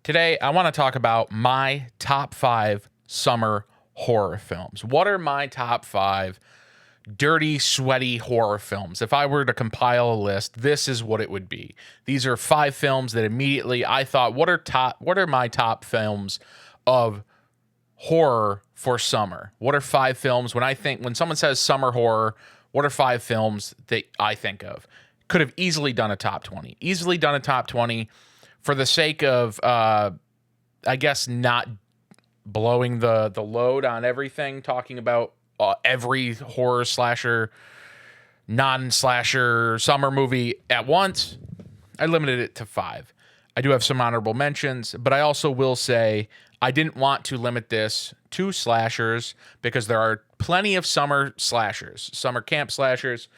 Today, I want to talk about my top 5 summer horror films. What are my top 5 dirty, sweaty horror films? If I were to compile a list, this is what it would be. These are 5 films that immediately I thought, what are my top films of horror for summer? What are 5 films when someone says summer horror, what are 5 films that I think of? Could have easily done a top 20. Easily done a top 20 for the sake of I guess not blowing the load on everything, talking about every horror slasher, non-slasher summer movie at once. I limited it to 5. I do have some honorable mentions, but I also will say I didn't want to limit this to slashers because there are plenty of summer slashers, summer camp slashers,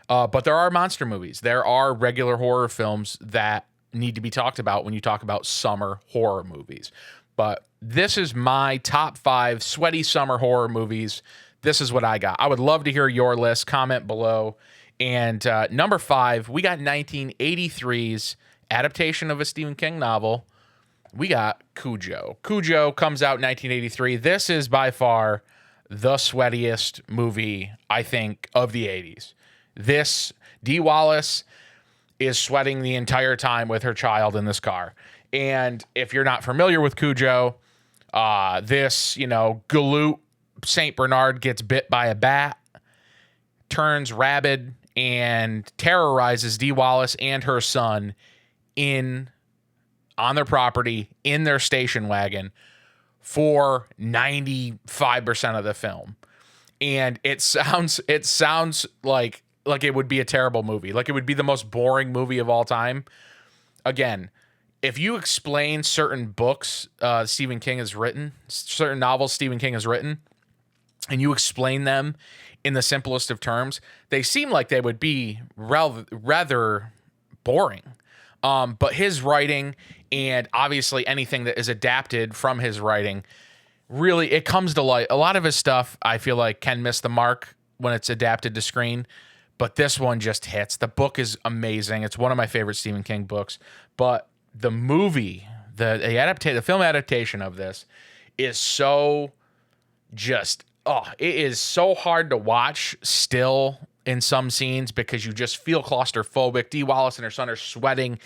but there are monster movies. There are regular horror films that need to be talked about when you talk about summer horror movies. But this is my top 5 sweaty summer horror movies. This is what I got. I would love to hear your list. Comment below. And number 5, we got 1983's adaptation of a Stephen King novel. We got Cujo. Cujo comes out in 1983. This is by far the sweatiest movie, I think, of the 80s. This, Dee Wallace is sweating the entire time with her child in this car. And if you're not familiar with Cujo, galoot Saint Bernard gets bit by a bat, turns rabid, and terrorizes Dee Wallace and her son on their property in their station wagon for 95% of the film. And it sounds like it would be a terrible movie. Like it would be the most boring movie of all time. Again, if you explain certain books Stephen King has written, certain novels Stephen King has written, and you explain them in the simplest of terms, they seem like they would be rather boring. But his writing, and obviously anything that is adapted from his writing, really, it comes to light. A lot of his stuff, I feel like, can miss the mark when it's adapted to screen. But this one just hits. The book is amazing. It's one of my favorite Stephen King books. But the movie, the film adaptation of this is so it is so hard to watch still in some scenes because you just feel claustrophobic. Dee Wallace and her son are sweating.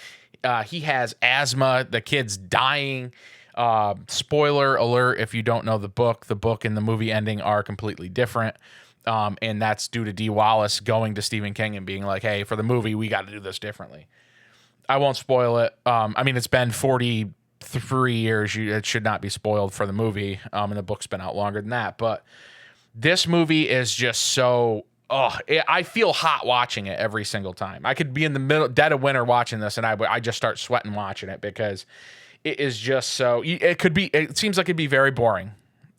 He has asthma. The kid's dying. Spoiler alert if you don't know the book and the movie ending are completely different. And that's due to Dee Wallace going to Stephen King and being like, hey, for the movie, we got to do this differently. I won't spoil it. It's been 43 years. It should not be spoiled for the movie. And the book's been out longer than that. But this movie is just so... I feel hot watching it every single time. I could be in the dead of winter watching this, and I just start sweating watching it because it is just so... It seems like it'd be very boring.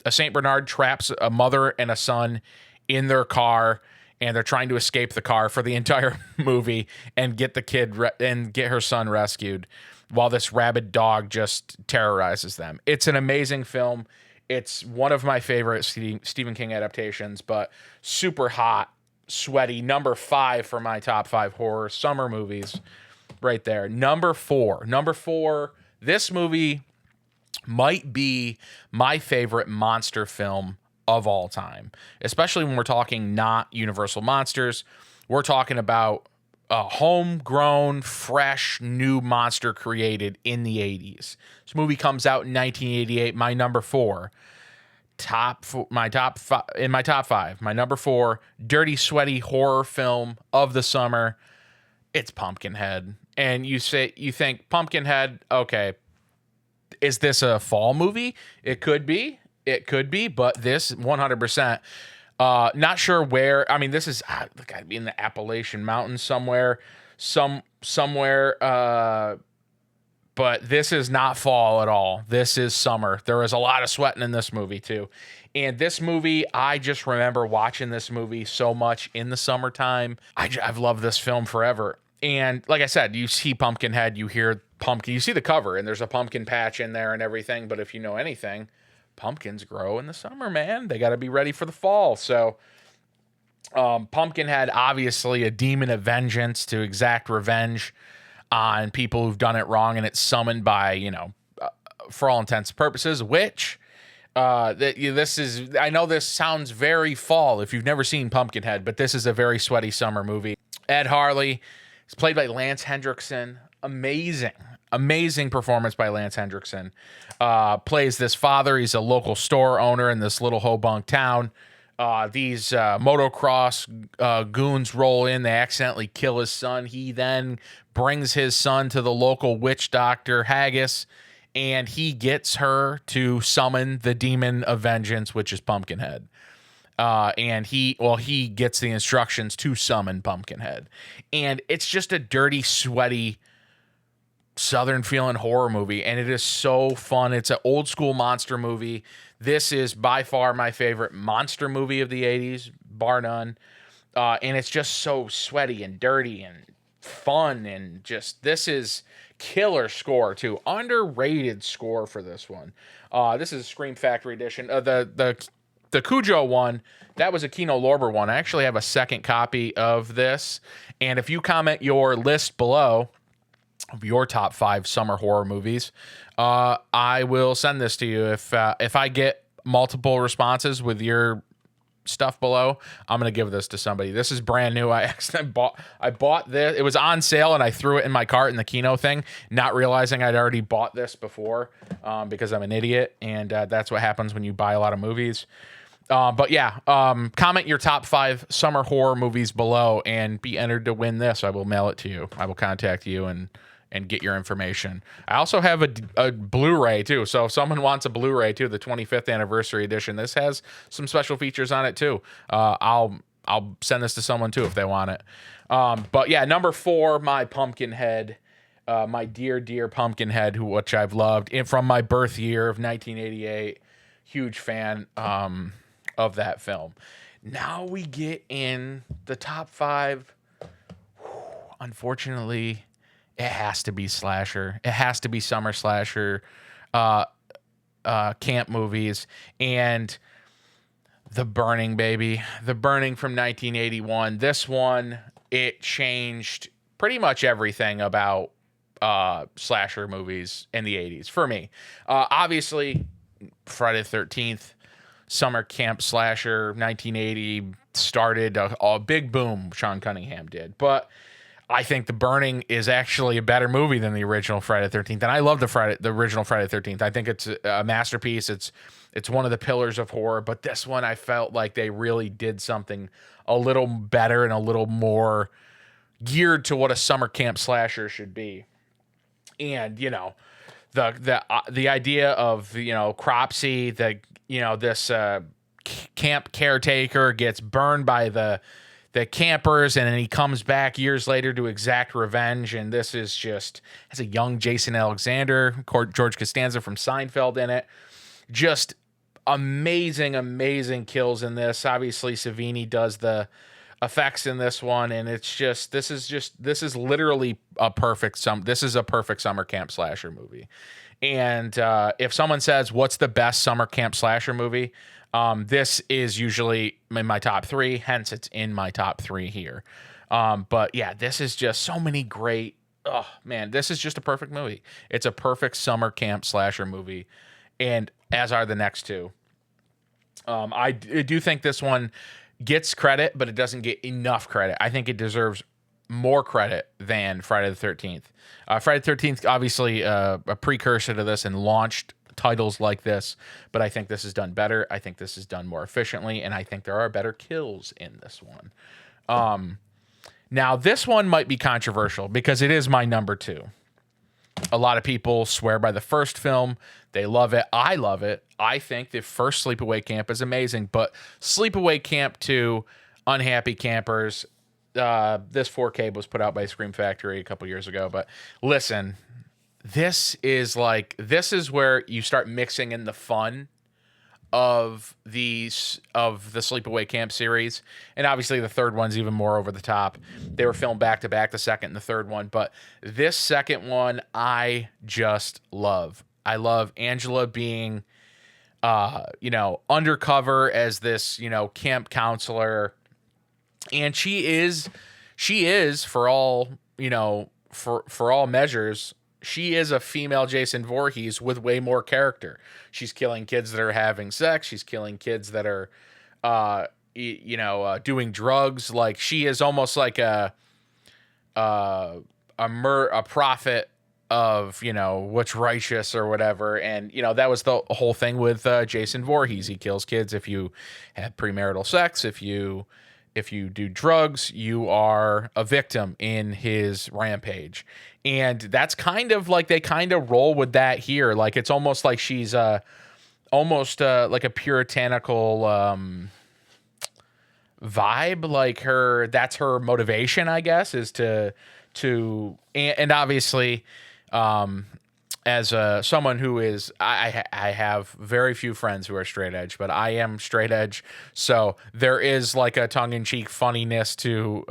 A Saint Bernard traps a mother and a son in their car, and they're trying to escape the car for the entire movie and get the kid and get her son rescued while this rabid dog just terrorizes them. It's an amazing film. It's one of my favorite Stephen King adaptations, but super hot, sweaty. Number 5 for my top 5 horror summer movies right there. Number 4, this movie might be my favorite monster film of all time, especially when we're talking not Universal monsters. We're talking about a homegrown, fresh, new monster created in the 80s. This movie comes out in 1988. My number 4, my top 5. My number 4, dirty, sweaty horror film of the summer. It's Pumpkinhead. And you think Pumpkinhead, okay, is this a fall movie? It could be, but this 100%. Not sure where. This is gotta be in the Appalachian Mountains somewhere. But this is not fall at all. This is summer. There is a lot of sweating in this movie too. And this movie, I just remember watching this movie so much in the summertime. I've loved this film forever. And like I said, you see Pumpkinhead, you hear pumpkin, you see the cover, and there's a pumpkin patch in there and everything. But if you know anything, pumpkins grow in the summer, man. They got to be ready for the fall. So Pumpkinhead, obviously a demon of vengeance to exact revenge on people who've done it wrong, and it's summoned by, for all intents and purposes, which this is, I know this sounds very fall if you've never seen Pumpkinhead, but this is a very sweaty summer movie. Ed Harley is played by Lance Hendrickson. Amazing performance by Lance Hendrickson. Plays this father. He's a local store owner in this little Hobunk town. These motocross goons roll in. They accidentally kill his son. He then brings his son to the local witch doctor, Haggis, and he gets her to summon the demon of vengeance, which is Pumpkinhead. And he gets the instructions to summon Pumpkinhead. And it's just a dirty, sweaty, Southern feeling horror movie, and it is so fun. It's an old school monster movie. This is by far my favorite monster movie of the 80s, bar none. And it's just so sweaty and dirty and fun, and just, this is killer score too. Underrated score for this one. This is a Scream Factory edition. The Cujo one, that was a Kino Lorber one. I actually have a second copy of this, and if you comment your list below of your top 5 summer horror movies, I will send this to you. If I get multiple responses with your stuff below, I'm gonna give this to somebody. This is brand new. I bought this. It was on sale, and I threw it in my cart in the Kino thing, not realizing I'd already bought this before, because I'm an idiot, and that's what happens when you buy a lot of movies. But yeah, comment your top 5 summer horror movies below and be entered to win this. I will mail it to you. I will contact you and get your information. I also have a Blu-ray too. So if someone wants a Blu-ray too, the 25th anniversary edition, this has some special features on it too. I'll send this to someone too if they want it. But yeah, number 4, my Pumpkinhead, my dear Pumpkinhead, which I've loved from my birth year of 1988. Huge fan of that film. Now we get in the top 5. Unfortunately, it has to be slasher. It has to be summer slasher camp movies. And The Burning, baby. The Burning from 1981. This one, it changed pretty much everything about slasher movies in the 80s for me. Obviously, Friday the 13th, summer camp slasher, 1980, started a big boom, Sean Cunningham did. But I think The Burning is actually a better movie than the original Friday the 13th. And I love the original Friday the 13th. I think it's a masterpiece. It's one of the pillars of horror. But this one, I felt like they really did something a little better and a little more geared to what a summer camp slasher should be. And, you know, the idea of, you know, Cropsey, this camp caretaker gets burned by the campers, and then he comes back years later to exact revenge. And this is just, has a young Jason Alexander, George Costanza from Seinfeld in it. Just amazing kills in this. Obviously, Savini does the effects in this one, and it's just, this is literally a perfect summer camp slasher movie. And if someone says, what's the best summer camp slasher movie? This is usually in my top 3, hence it's in my top 3 here. But yeah, this is just so many great, oh man, this is just a perfect movie. It's a perfect summer camp slasher movie, and as are the next 2. I do think this one gets credit, but it doesn't get enough credit. I think it deserves more credit than Friday the 13th. Friday the 13th, obviously a precursor to this and launched titles like this, but I think this is done better. I think this is done more efficiently, and I think there are better kills in this one. Now, this one might be controversial because it is my number 2. A lot of people swear by the first film. They love it. I love it. I think the first Sleepaway Camp is amazing, but Sleepaway Camp 2, Unhappy Campers, this 4K was put out by Scream Factory a couple years ago, but listen, this is where you start mixing in the fun of the Sleepaway Camp series. And obviously the third one's even more over the top. They were filmed back to back, the second and the third one, but this second one I just love. I love Angela being undercover as this, camp counselor. And she is for all, for all measures, she is a female Jason Voorhees with way more character. She's killing kids that are having sex. She's killing kids that are, doing drugs. Like, she is almost like a prophet of, what's righteous or whatever. And, that was the whole thing with Jason Voorhees. He kills kids if you have premarital sex, if you do drugs, you are a victim in his rampage. And that's kind of like, they kind of roll with that here. Like, it's almost like she's almost like a puritanical vibe. Like, that's her motivation, I guess, is to and obviously, as someone who is, I have very few friends who are straight edge, but I am straight edge. So there is like a tongue in cheek funniness to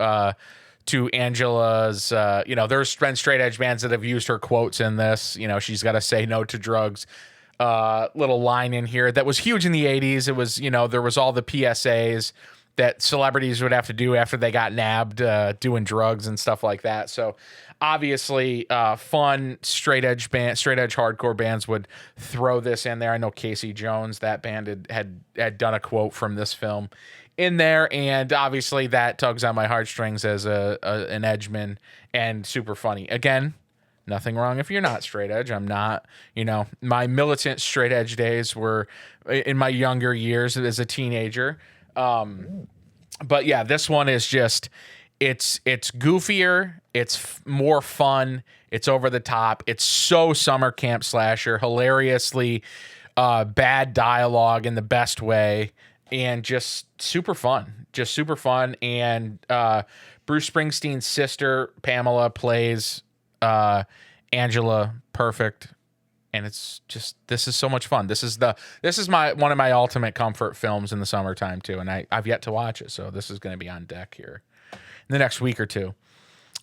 Angela's, there's been straight edge bands that have used her quotes in this. She's got to say no to drugs. Little line in here that was huge in the 80s. It was, there was all the PSAs that celebrities would have to do after they got nabbed doing drugs and stuff like that. So obviously, fun straight edge hardcore bands would throw this in there. I know Casey Jones, that band had done a quote from this film in there, and obviously that tugs on my heartstrings as an edgeman and super funny. Again, nothing wrong if you're not straight edge. I'm not, my militant straight edge days were in my younger years as a teenager. But yeah, this one is just, it's goofier, it's more fun, it's over the top, it's so summer camp slasher, hilariously bad dialogue in the best way, and just super fun. And Bruce Springsteen's sister Pamela plays Angela perfect. And it's just, this is so much fun. This is one of my ultimate comfort films in the summertime too. And I've yet to watch it. So this is going to be on deck here in the next week or two.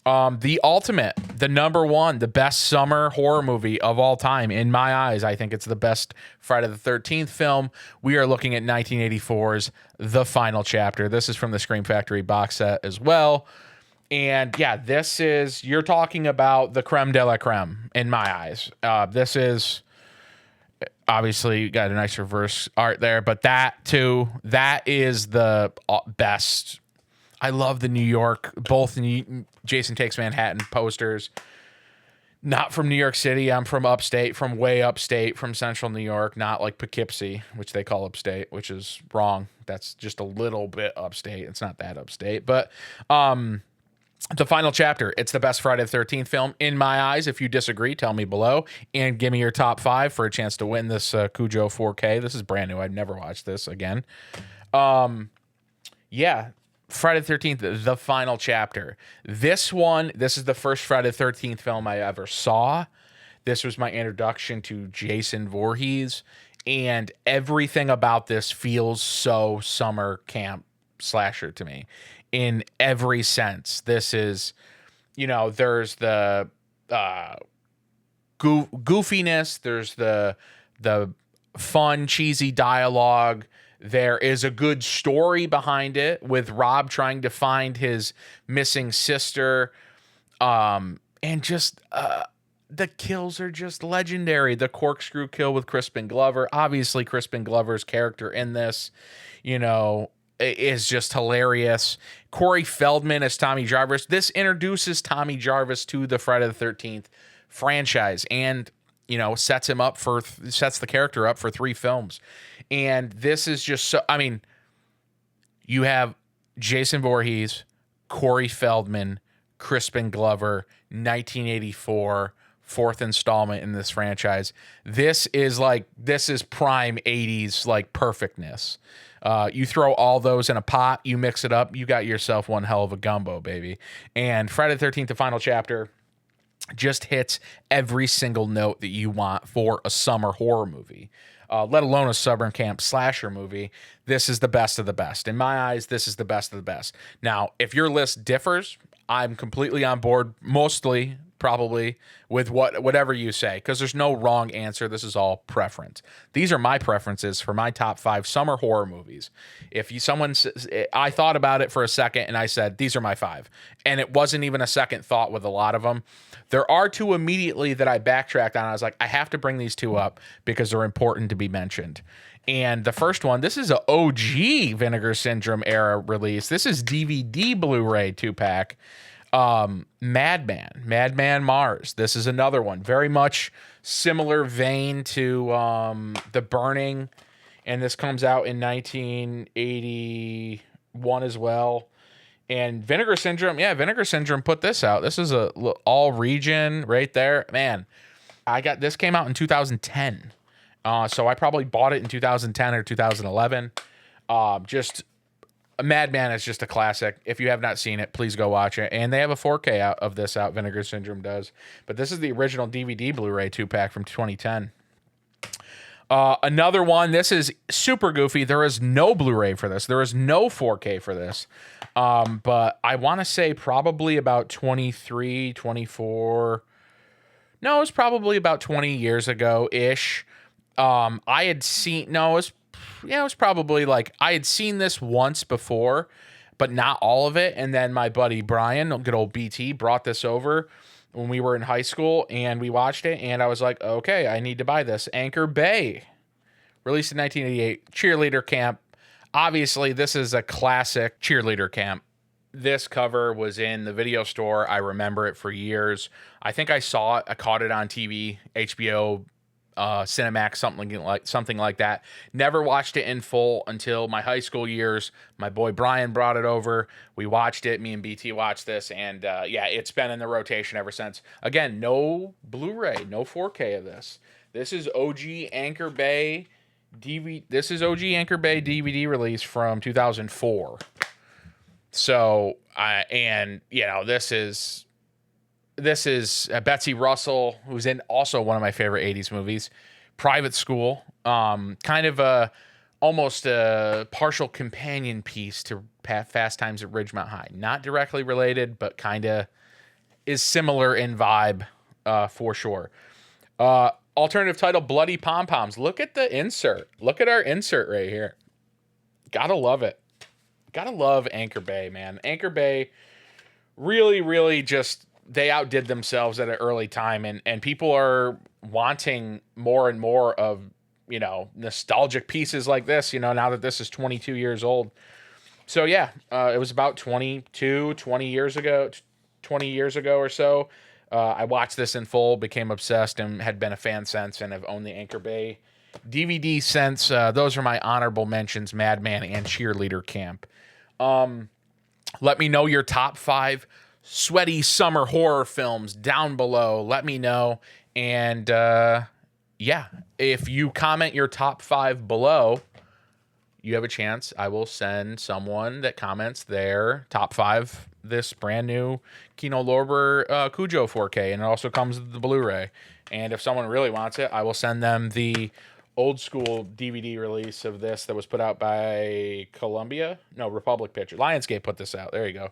The number one, the best summer horror movie of all time in my eyes. I think it's the best Friday the 13th film. We are looking at 1984's The Final Chapter. This is from the Scream Factory box set as well. And yeah, you're talking about the creme de la creme in my eyes. This is obviously got a nice reverse art there, but that is the best. I love the New York, both Jason Takes Manhattan posters. Not from New York City. I'm from upstate, from way upstate, from central New York, not like Poughkeepsie, which they call upstate, which is wrong. That's just a little bit upstate. It's not that upstate, but The Final Chapter, it's the best Friday the 13th film in my eyes. If you disagree, tell me below and give me your top 5 for a chance to win this Cujo 4K. This is brand new. I've never watched this again. Yeah, Friday the 13th, The Final Chapter. This is the first Friday the 13th film I ever saw. This was my introduction to Jason Voorhees, and everything about this feels so summer camp slasher to me. In every sense. This is, there's the goofiness, there's the fun, cheesy dialogue. There is a good story behind it with Rob trying to find his missing sister. And just the kills are just legendary. The corkscrew kill with Crispin Glover. Obviously, Crispin Glover's character in this, is just hilarious. Corey Feldman as Tommy Jarvis. This introduces Tommy Jarvis to the Friday the 13th franchise and, sets the character up for 3 films. And this is just so, you have Jason Voorhees, Corey Feldman, Crispin Glover, 1984, 4th installment in this franchise. This is prime 80s, like, perfectness. You throw all those in a pot, you mix it up, you got yourself one hell of a gumbo, baby. And Friday the 13th, The Final Chapter, just hits every single note that you want for a summer horror movie, let alone a summer camp slasher movie. This is the best of the best. In my eyes, this is the best of the best. Now, if your list differs, I'm completely on board, mostly probably, with whatever you say, because there's no wrong answer. This is all preference. These are my preferences for my top 5 summer horror movies. If someone says, I thought about it for a second and I said these are my 5, and it wasn't even a second thought with a lot of them. There are 2 immediately that I backtracked on. I was like, I have to bring these 2 up because they're important to be mentioned. And the first one, this is a OG Vinegar Syndrome era release. This is DVD Blu-ray 2-pack. Madman Mars. This is another one, very much similar vein to The Burning, and this comes out in 1981 as well. And Vinegar Syndrome put this out. This is a all region right there, man. This came out in 2010, so I probably bought it in 2010 or 2011. Just Madman is just a classic. If you have not seen it, please go watch it. And they have a 4K of this out. Vinegar Syndrome does. But this is the original DVD Blu-ray 2-pack from 2010. Another one. This is super goofy. There is no Blu-ray for this. There is no 4K for this. But I want to say probably about 23, 24. No, it was probably about 20 years ago-ish. I had seen... No, it was probably like I had seen this once before, but not all of it. And then my buddy Brian, good old BT, brought this over when we were in high school, and we watched it. And I was like, okay, I need to buy this. Anchor Bay, released in 1988, cheerleader camp. Obviously, this is a classic cheerleader camp. This cover was in the video store. I remember it for years. I think I saw it. I caught it on TV, HBO, Cinemax, something like that. Never watched it in full until my high school years. My boy Brian brought it over. We watched it. Me and BT watched this, and it's been in the rotation ever since. Again, no Blu-ray, no 4K of this. This is OG Anchor Bay DVD. This is OG Anchor Bay DVD release from 2004. So, This is Betsy Russell, who's in also one of my favorite 80s movies, Private School. Kind of almost a partial companion piece to Fast Times at Ridgemont High. Not directly related, but kind of is similar in vibe for sure. Alternative title, Bloody Pom-Poms. Look at the insert. Look at our insert right here. Gotta love it. Gotta love Anchor Bay, man. Anchor Bay really, really just... They outdid themselves at an early time, and people are wanting more and more of, nostalgic pieces like this, now that this is 22 years old. So it was about 20 years ago or so. I watched this in full, became obsessed, and had been a fan since, and have owned the Anchor Bay DVD since. Those are my honorable mentions, Madman and Cheerleader Camp. Let me know your top 5 sweaty summer horror films down below. Let me know. And if you comment your top 5 below, you have a chance. I will send someone that comments their top 5 this brand new Kino Lorber Cujo 4K, and it also comes with the Blu-ray. And if someone really wants it, I will send them the old school DVD release of this that was put out by Republic Pictures. Lionsgate put this out. There you go.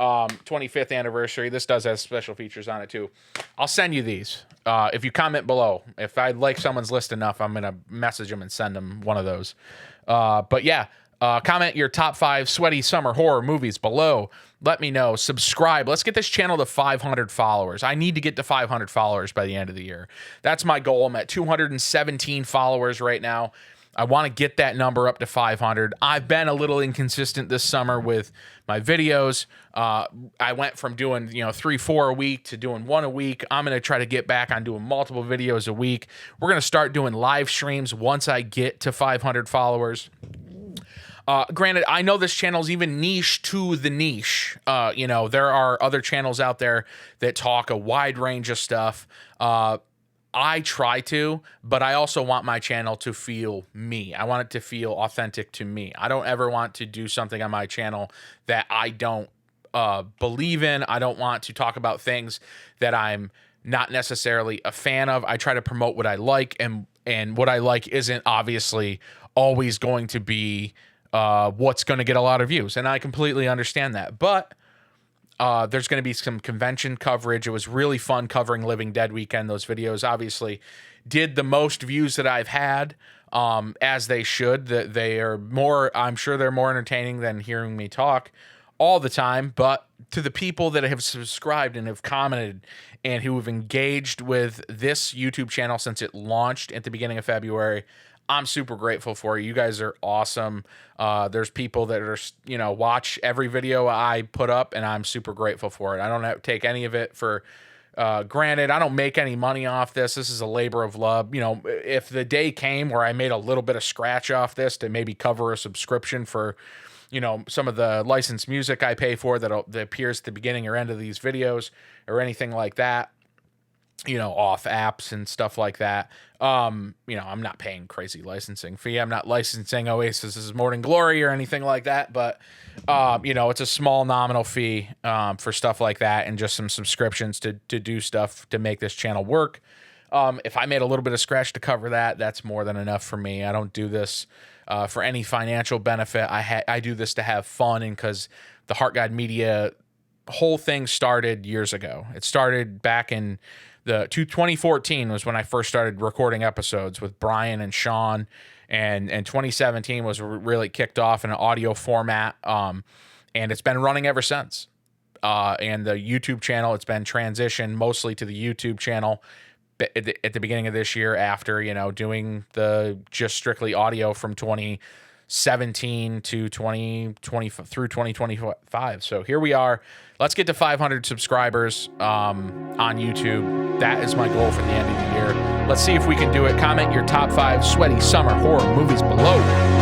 25th anniversary. This does have special features on it too. I'll send you these if you comment below. If I like someone's list enough, I'm gonna message them and send them one of those. Comment your top 5 sweaty summer horror movies below. Let me know. Subscribe. Let's get this channel to 500 followers. I need to get to 500 followers by the end of the year. That's my goal. I'm at 217 followers right now. I want to get that number up to 500. I've been a little inconsistent this summer with my videos. I went from doing 3-4 a week to doing 1 a week. I'm going to try to get back on doing multiple videos a week. We're going to start doing live streams once I get to 500 followers. Granted, I know this channel's even niche to the niche. There are other channels out there that talk a wide range of stuff. I try to, but I also want my channel to feel me. I want it to feel authentic to me. I don't ever want to do something on my channel that I don't believe in. I don't want to talk about things that I'm not necessarily a fan of. I try to promote what I like, and what I like isn't obviously always going to be what's going to get a lot of views, and I completely understand that. But There's going to be some convention coverage. It was really fun covering Living Dead Weekend. Those videos obviously did the most views that I've had, as they should. That they are more, I'm sure they're more entertaining than hearing me talk all the time. But to the people that have subscribed and have commented and who have engaged with this YouTube channel since it launched at the beginning of February, I'm super grateful for you. You guys are awesome. There's people that are, watch every video I put up, and I'm super grateful for it. I don't take any of it for granted. I don't make any money off this. This is a labor of love. If the day came where I made a little bit of scratch off this to maybe cover a subscription for, some of the licensed music I pay for that appears at the beginning or end of these videos or anything like that, off apps and stuff like that. I'm not paying crazy licensing fee. I'm not licensing Oasis's Morning Glory or anything like that, but it's a small nominal fee for stuff like that, and just some subscriptions to do stuff to make this channel work. If I made a little bit of scratch to cover that, that's more than enough for me. I don't do this for any financial benefit. I do this to have fun, and because the Heartgod Media whole thing started years ago. It started back in 2014 was when I first started recording episodes with Brian and Sean, and 2017 was really kicked off in an audio format, and it's been running ever since. And the YouTube channel, it's been transitioned mostly to the YouTube channel at the beginning of this year, after doing the just strictly audio from 2017 to 2020 through 2025. So here we are. Let's get to 500 subscribers on YouTube. That is my goal for the end of the year. Let's see if we can do it. Comment your top 5 sweaty summer horror movies below.